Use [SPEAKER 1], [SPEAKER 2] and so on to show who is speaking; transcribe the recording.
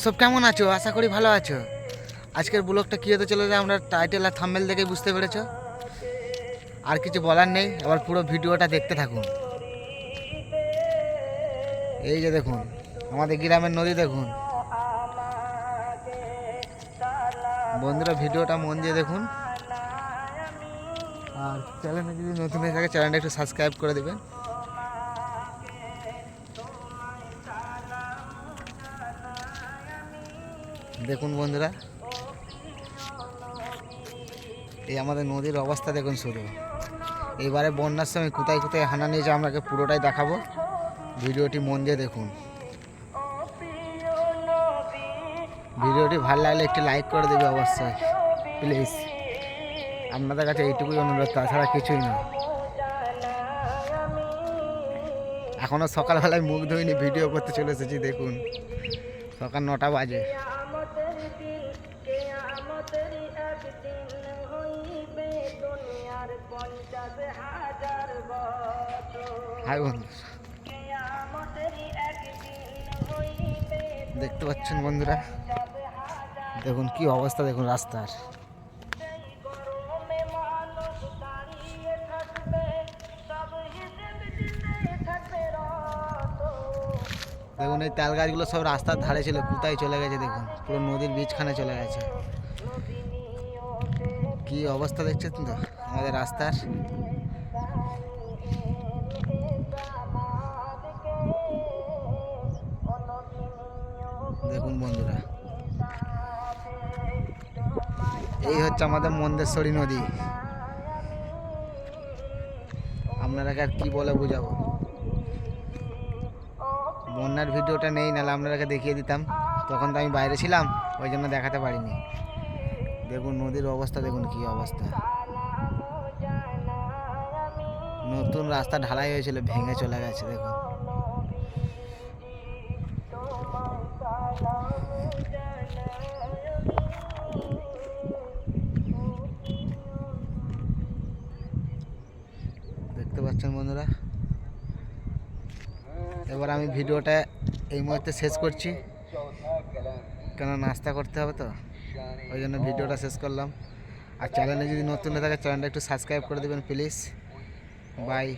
[SPEAKER 1] সব কেমন আছো? আশা করি ভালো আছো। আজকের ব্লগটা কী হতে চলেছে আমরা টাইটেল আর থাম্বনেল দেখে বুঝতে পেরেছো। আর কিছু বলার নেই, এবার পুরো ভিডিওটা দেখতে থাকুন। এই যে দেখুন আমাদের গ্রামের নদী দেখুন। বন্ধুরা ভিডিওটা মন দিয়ে দেখুন, আর চ্যানেলে যদি নতুন হয়ে থাকে চ্যানেলটা একটু সাবস্ক্রাইব করে দেবেন। দেখুন বন্ধুরা, এই আমাদের নদীর অবস্থা দেখুন শুধু। এবারে বন্যার সময় কোথায় কোথায় হানা নিয়েছে আপনাকে পুরোটাই দেখাবো। ভিডিওটি মন দিয়ে দেখুন। ভিডিওটি ভালো লাগলে একটি লাইক করে দেবে অবশ্যই প্লিজ। আপনাদের কাছে এইটুকুই অনুরোধ, তাছাড়া কিছুই না। এখনও সকালবেলায় মুখ ধুইনি, ভিডিও করতে চলে এসেছি। দেখুন সকাল 9টা বাজে। হাই বন্ধু, দেখতে পাচ্ছেন বন্ধুরা, দেখুন কি অবস্থা, দেখুন রাস্তার। দেখুন এই তাল গাছগুলো সব রাস্তার ধারে ছিল, কোথায় চলে গেছে দেখুন, পুরো নদীর বীজখানে চলে গেছে। কি অবস্থা দেখছেন তো আমাদের রাস্তার। দেখুন বন্ধুরা, এই হচ্ছে আমাদের মন্দেশ্বরী নদী। আপনারাকে আর কি বলে বুঝাবো। বন্যার ভিডিওটা নেই, নাহলে আপনারাকে দেখিয়ে দিতাম। তখন তো আমি বাইরে ছিলাম, ওই জন্য দেখাতে পারিনি। দেখুন নদীর অবস্থা, দেখুন কি অবস্থা। নতুন রাস্তা ঢালাই হয়েছিল, ভেঙে চলে গেছে। দেখুন দেখতে পাচ্ছেন বন্ধুরা। এবার আমি ভিডিওটা এই মুহূর্তে শেষ করছি, কেন নাস্তা করতে হবে তো, ওই জন্য ভিডিওটা শেষ করলাম। আর চ্যানেলে যদি নতুন হয়ে থাকে চ্যানেলটা একটু সাবস্ক্রাইব করে দেবেন প্লিজ। বাই।